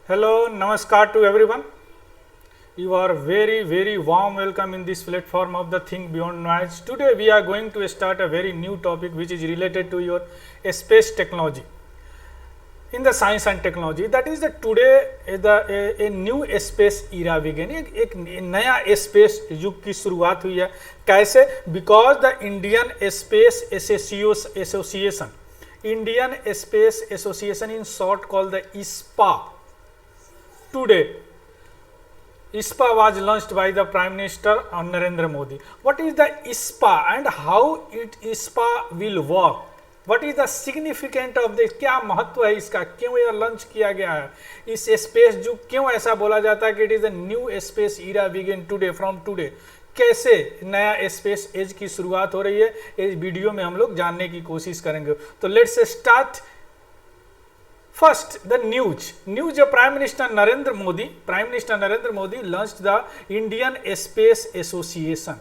Hello, Namaskar to everyone. You are very warm welcome in this platform of the Think Beyond Noise. Today we are going to start a very new topic which is related to your space technology. In the science and technology, that is the today a new space era began. एक नया space युग की शुरुआत हुई है. कैसे? Because the Indian space association, Indian space association in short call the ISPA. Today, ISPA was launched by the Prime Minister Narendra Modi. What is the ISPA and how ISPA will work? What is the significant of this? क्या महत्व है इसका, क्यों यह launch किया गया है? इस स्पेस जो क्यों ऐसा बोला जाता है कि it is the new space era begin today from today? कैसे नया स्पेस एज की शुरुआत हो रही है, इस वीडियो में हम लोग जानने की कोशिश करेंगे. तो let's start. First, the news. Prime Minister Narendra Modi launched the Indian Space Association.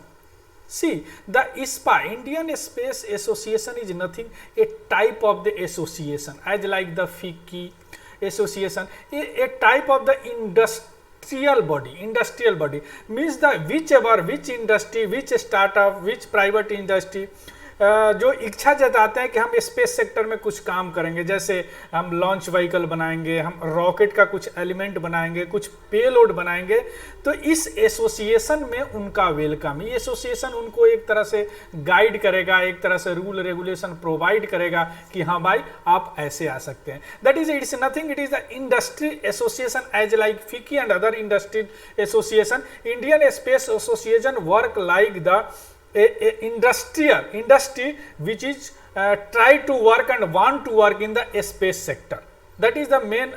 See, the ISPA, Indian Space Association, is nothing a type of the association, as like the FICCI association, a type of the industrial body means the which industry, which startup, which private industry जो इच्छा जताते हैं कि हम space sector में कुछ काम करेंगे, जैसे हम लॉन्च व्हीकल बनाएंगे, हम रॉकेट का कुछ एलिमेंट बनाएंगे, कुछ पेलोड बनाएंगे, तो इस एसोसिएशन में उनका वेलकम. ये एसोसिएशन उनको एक तरह से गाइड करेगा, एक तरह से रूल रेगुलेशन प्रोवाइड करेगा कि हाँ भाई आप ऐसे आ सकते हैं. That is it's nothing, it is the industry association as like FICCI and other industry association. Indian space association work like the industry which is try to work and want to work in the space sector. That is the main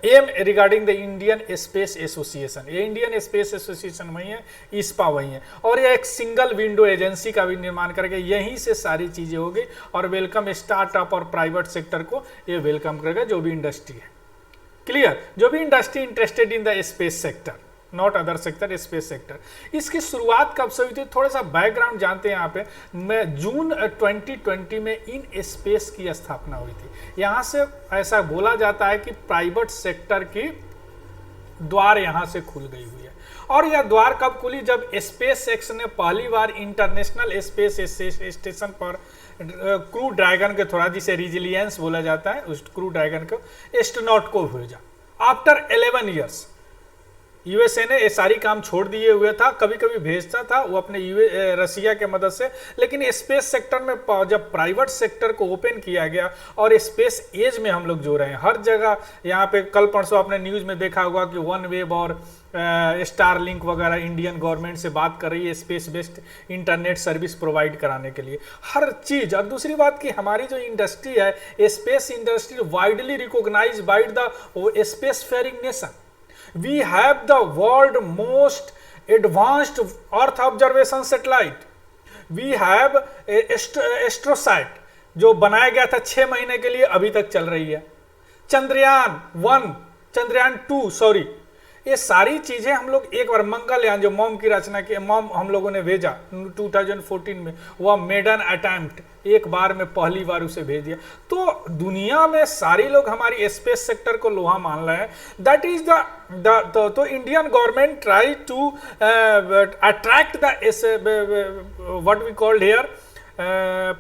aim regarding the Indian Space Association. ये Indian space association वही है, ISPA वही है, और ये एक single window agency का भी निर्माण करके यहीं से सारी चीजें होगी और वेलकम स्टार्टअप और प्राइवेट सेक्टर को ये वेलकम करेगा, जो भी इंडस्ट्री है. क्लियर? जो भी industry interested in the space sector, not other sector, space sector. इसकी शुरुआत कब से हुई थी, थोड़ा सा बैकग्राउंड जानते हैं. यहाँ पे जून 2020 में इन स्पेस की स्थापना हुई थी. यहाँ से ऐसा बोला जाता है कि प्राइवेट सेक्टर की द्वार यहाँ से खुल गई हुई है. और यह द्वार कब खुली? जब स्पेस एक्स ने पहली बार इंटरनेशनल स्पेस स्टेशन पर क्रू ड्रैगन के थोड़ा, जिसे रिजिलियंस बोला जाता है, उस क्रू ड्रैगन को एस्ट्रोनॉट को भेजा. आफ्टर 11 ईयर्स यूएसए ने ये सारी काम छोड़ दिए हुए था, कभी कभी भेजता था वो अपने रसिया के मदद से, लेकिन स्पेस सेक्टर में जब प्राइवेट सेक्टर को ओपन किया गया और स्पेस एज में हम लोग जो रहे हैं हर जगह. यहाँ पे कल परसों आपने न्यूज़ में देखा होगा कि OneWeb और स्टारलिंक वगैरह इंडियन गवर्नमेंट से बात कर रही है space based internet service provide कराने के लिए, हर चीज़. और दूसरी बात कि हमारी जो इंडस्ट्री है, space industry widely recognise by the space faring nation. We have the world most advanced Earth observation satellite. We have AstroSat जो बनाया गया था 6 महीने के लिए, अभी तक चल रही है. चंद्रयान 2 सॉरी, ये सारी चीजें हम लोग एक बार, मंगलयान जो मॉम की रचना की, मॉम हम लोगों ने भेजा 2014 में, वह मेडन अटेम्प्ट, एक बार में पहली बार उसे भेज दिया. तो दुनिया में सारी लोग हमारी स्पेस सेक्टर को लोहा मान रहे हैं. दैट इज द तो Indian government try to attract the what we called here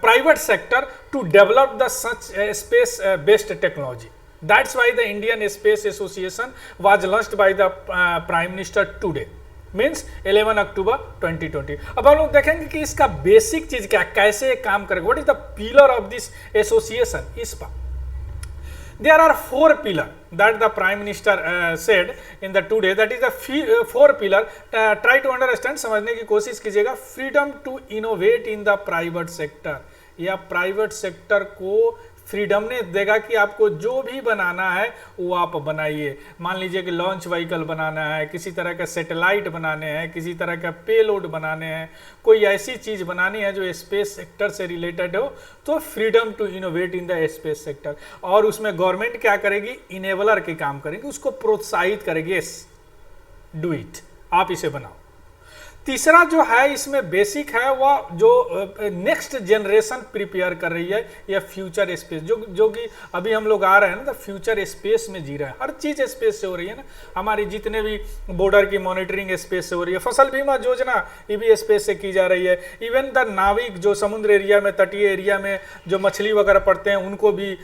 private sector to develop the such space based technology. That's why the Indian Space Association was launched by the Prime Minister today, means 11 अक्टूबर 2020. अब हम लोग देखेंगे कि इसका basic चीज क्या, कैसे काम करेगा. What is the pillar of this association ISPA? There are 4 pillars that the Prime Minister said in the today. That is the 4 pillar. Try to understand, समझने की कोशिश कीजिएगा. Freedom to innovate in the private sector, या private sector को freedom ने देगा कि आपको जो भी बनाना है वो आप बनाइए. मान लीजिए कि लॉन्च व्हीकल बनाना है, किसी तरह का सैटेलाइट बनाने हैं, किसी तरह का पेलोड बनाने हैं, कोई ऐसी चीज़ बनानी है जो स्पेस सेक्टर से रिलेटेड हो, तो freedom to innovate in the space sector. और उसमें गवर्नमेंट क्या करेगी? इनेबलर के काम करेगी, उसको प्रोत्साहित करेगी. यस, डू इट, आप इसे बनाओ. तीसरा जो है इसमें बेसिक है वह जो नेक्स्ट जनरेशन प्रिपेयर कर रही है, या फ्यूचर स्पेस, जो कि अभी हम लोग आ रहे हैं ना, तो फ्यूचर स्पेस में जी रहे हैं। हर चीज स्पेस से हो रही है ना, हमारी जितने भी बॉर्डर की मॉनिटरिंग स्पेस से हो रही है, फसल बीमा योजना ये भी स्पेस से की जा रही है। इवन द नाविक जो समुद्र एरिया में, तटीय एरिया में जो मछली वगैरह पड़ते हैं, उनको भी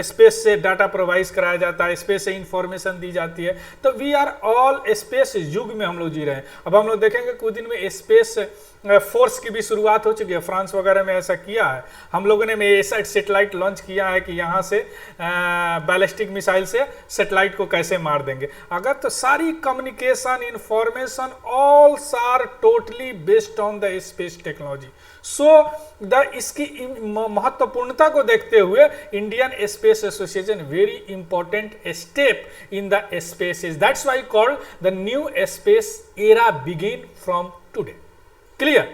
स्पेस से डाटा प्रोवाइड कराया जाता है, स्पेस से इंफॉर्मेशन दी जाती है। तो वी आर ऑल स्पेस युग में हम लोग जी रहे हैं। अब हम लोग देखेंगे कुछ दिन में स्पेस फोर्स की भी शुरुआत हो चुकी है, फ्रांस वगैरह में ऐसा किया है। हम लोगों ने ऐसा सेटेलाइट लॉन्च किया है कि यहाँ से बैलिस्टिक मिसाइल से सेटेलाइट को कैसे मार देंगे। अगर तो सारी communication, information, all are totally based on the space technology. So the इसकी महत्वपूर्णता को देखते हुए Indian space association very important step in the space is, that's why called the new space era begin from today. Clear.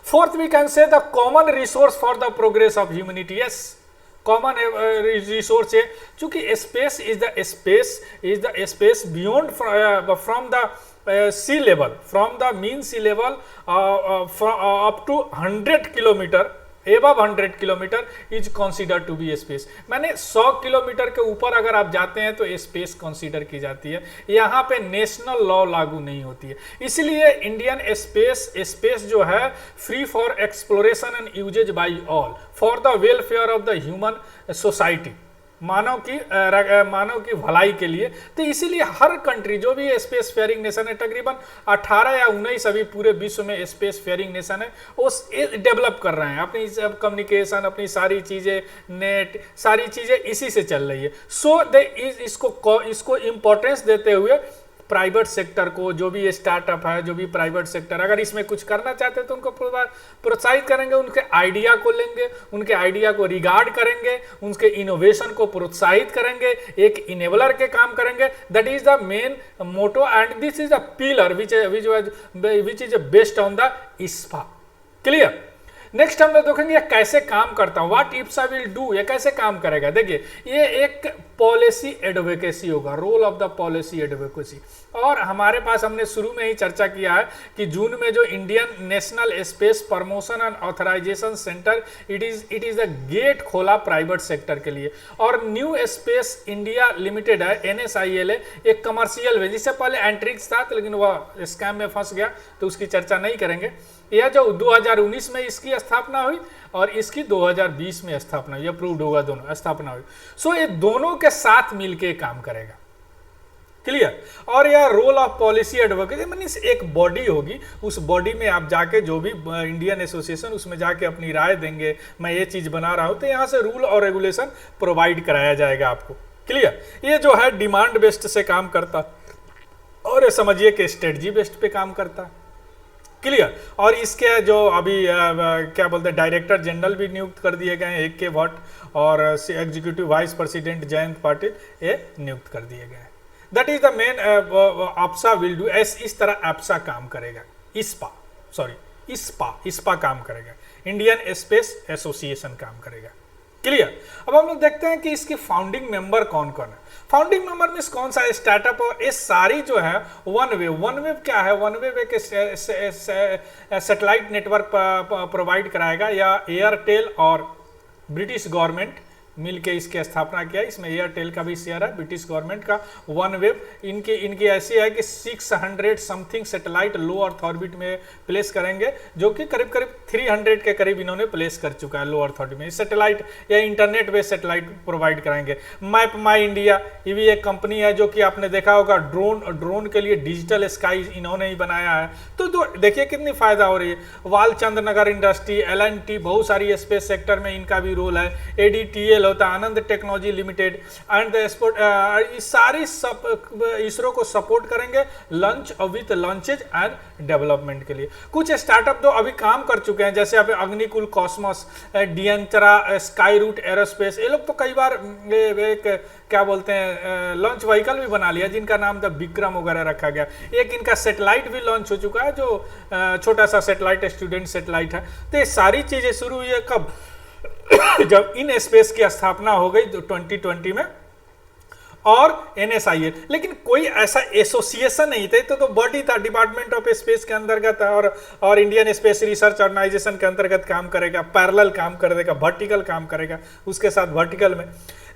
Fourth, we can say the common resource for the progress of humanity. Yes, common resource है, चूंकि space is the space beyond from the sea level, from the mean sea level up to 100 kilometer. Above 100 kilometre is consider to be space. मैंने 100 kilometre के ऊपर अगर आप जाते हैं तो स्पेस कंसीडर की जाती है। यहाँ पे नेशनल लॉ लागू नहीं होती है, इसलिए इंडियन स्पेस जो है free for exploration and uses by all for the welfare of the human society, मानव की भलाई के लिए। तो इसीलिए हर कंट्री जो भी स्पेस फेयरिंग नेशन है, तकरीबन 18 या 19 अभी पूरे विश्व में स्पेस फेयरिंग नेशन है, वो डेवलप कर रहे हैं अपनी कम्युनिकेशन, अपनी सारी चीज़ें, नेट, सारी चीज़ें इसी से चल रही है। सो इसको इम्पोर्टेंस देते हुए प्राइवेट सेक्टर को, जो भी स्टार्टअप है, जो भी प्राइवेट सेक्टर अगर इसमें कुछ करना चाहते हैं तो उनको प्रोत्साहित करेंगे, उनके आइडिया को लेंगे, उनके आइडिया को रिगार्ड करेंगे, उनके इनोवेशन को प्रोत्साहित करेंगे, एक इनेबलर के काम करेंगे। That is the main motto and this is the pillar which is based on the ISPA। Clear. Next हम लोग देखेंगे ये कैसे काम करता है, व्हाट IPSA विल डू, ये कैसे काम करेगा। देखिए ये एक पॉलिसी एडवोकेसी होगा, role of the policy advocacy. और हमारे पास हमने शुरू में ही चर्चा किया है कि जून में जो Indian national space promotion and authorisation centre it is the gate खोला प्राइवेट सेक्टर के लिए। और न्यू स्पेस इंडिया लिमिटेड है, NSIL, एक कमर्शियल वे, जिससे पहले एंट्रिक्स था लेकिन वह स्कैम में फंस गया, तो उसकी चर्चा नहीं करेंगे। यह जो 2019 में इसकी स्थापना हुई और इसकी 2020 में स्थापना हुई, अप्रूव्ड होगा, दोनों स्थापना हुई। सो ये दोनों के साथ मिलके काम करेगा। क्लियर। और यह role of policy advocacy means एक बॉडी होगी, उस बॉडी में आप जाके जो भी इंडियन एसोसिएशन उसमें जाके अपनी राय देंगे, मैं ये चीज बना रहा हूं, तो यहाँ से रूल और रेगुलेशन प्रोवाइड कराया जाएगा आपको। क्लियर। ये जो है डिमांड बेस्ड से काम करता, और ये समझिए कि स्ट्रेटजी बेस्ड पे काम करता। क्लियर। और इसके जो अभी क्या बोलते हैं डायरेक्टर जनरल भी नियुक्त कर दिए गए हैं, AK भट्ट, और executive vice president Jayant Patil ये नियुक्त कर दिए गए हैं। That is the main IPSA will do. इस तरह IPSA काम करेगा, ISPA काम करेगा, इंडियन स्पेस एसोसिएशन काम करेगा। क्लियर। अब हम लोग देखते हैं कि इसकी फाउंडिंग मेंबर कौन कौन है। फाउंडिंग मेंबर में कौन सा स्टार्टअप, और ये सारी जो है OneWeb क्या है, OneWeb एक सैटेलाइट नेटवर्क प्रोवाइड कराएगा, या एयरटेल और ब्रिटिश गवर्नमेंट मिलके इसकी स्थापना किया। इसमें एयरटेल का भी शेयर है, ब्रिटिश गवर्नमेंट का। OneWeb इनकी ऐसी है कि 600 समथिंग सैटेलाइट लो अर्थ ऑर्बिट में प्लेस करेंगे, जो कि करीब 300 के करीब इन्होंने प्लेस कर चुका है लो अर्थ ऑर्बिट में। सैटेलाइट या इंटरनेट बेस्ड सैटेलाइट प्रोवाइड कराएंगे। मैप माई इंडिया ये भी एक कंपनी है, जो कि आपने देखा होगा ड्रोन के लिए डिजिटल स्काई इन्होंने ही बनाया है। तो देखिए कितनी फायदा हो रही है। वालचंद नगर इंडस्ट्री, LNT, बहुत सारी स्पेस सेक्टर में इनका भी रोल है। ADTL होता है, आनंद टेक्नोलॉजी लिमिटेड एंड सारी इसरो को सपोर्ट करेंगे launch with launches and development के लिए। कुछ स्टार्टअप तो अभी काम कर चुके हैं, जैसे अभी Agnikul Cosmos, Digantara, Skyroot Aerospace, ये लोग तो कई बार एक क्या बोलते हैं लॉन्च व्हीकल भी बना लिया, जिनका नाम था विक्रम वगैरह रखा गया। एक इनका सैटेलाइट भी लॉन्च हो चुका है, जो छोटा सा सैटेलाइट, स्टूडेंट सैटेलाइट है। तो ये सारी चीजें शुरू हुई है कब जब इन स्पेस की स्थापना हो गई 2020 में, और NSIL, लेकिन कोई ऐसा एसोसिएशन नहीं थे, तो बॉडी था, डिपार्टमेंट ऑफ स्पेस के अंतर्गत और इंडियन स्पेस रिसर्च ऑर्गेनाइजेशन के अंतर्गत काम करेगा, पैरेलल काम करेगा, वर्टिकल काम करेगा उसके साथ वर्टिकल में।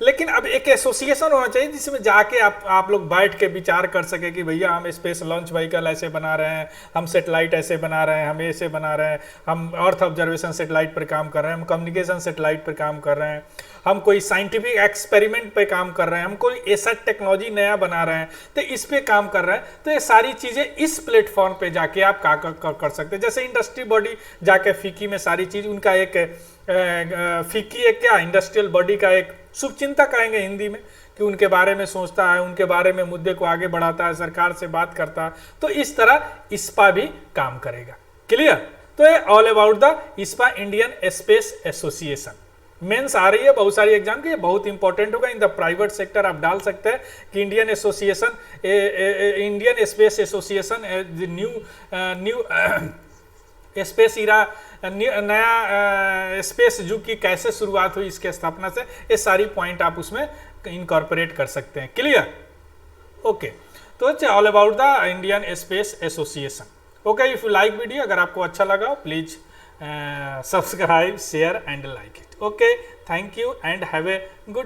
लेकिन अब एक एसोसिएशन होना चाहिए जिसमें जाके आप लोग बैठ के विचार कर सके कि भैया हम स्पेस लॉन्च व्हीकल ऐसे बना रहे हैं, हम सेटेलाइट ऐसे बना रहे हैं, हम ऐसे बना रहे हैं, हम अर्थ ऑब्जर्वेशन सेटेलाइट पर काम कर रहे हैं, हम कम्युनिकेशन सेटेलाइट पर काम कर रहे हैं, हम कोई साइंटिफिक एक्सपेरिमेंट पे काम कर रहे हैं, हम कोई ऐसा टेक्नोलॉजी नया बना रहे हैं, तो इस पे काम कर रहे हैं। तो ये सारी चीज़ें इस प्लेटफॉर्म पे जाके आप कर सकते हैं। जैसे इंडस्ट्री बॉडी जाके फिक्की में सारी चीज़ उनका एक फिक्की एक क्या इंडस्ट्रियल बॉडी का एक शुभचिंतक कहेंगे हिंदी में, कि उनके बारे में सोचता है, उनके बारे में मुद्दे को आगे बढ़ाता है, सरकार से बात करता है। तो इस तरह ISPA भी काम करेगा। क्लियर? तो ये all about the ISPA, Indian space Association. Mains आ रही है बहुत सारी एग्जाम की, ये बहुत इंपॉर्टेंट होगा। इन द प्राइवेट सेक्टर आप डाल सकते हैं कि Indian Association, Indian space Association, new space era, नया स्पेस युग की कैसे शुरुआत हुई इसके स्थापना से, ये सारी पॉइंट आप उसमें इनकॉर्पोरेट कर सकते हैं। क्लियर? ओके, तो it's all about the Indian space association. Okay, if you like video, अगर आपको अच्छा लगा please subscribe, share and like it. Okay, thank you and have a good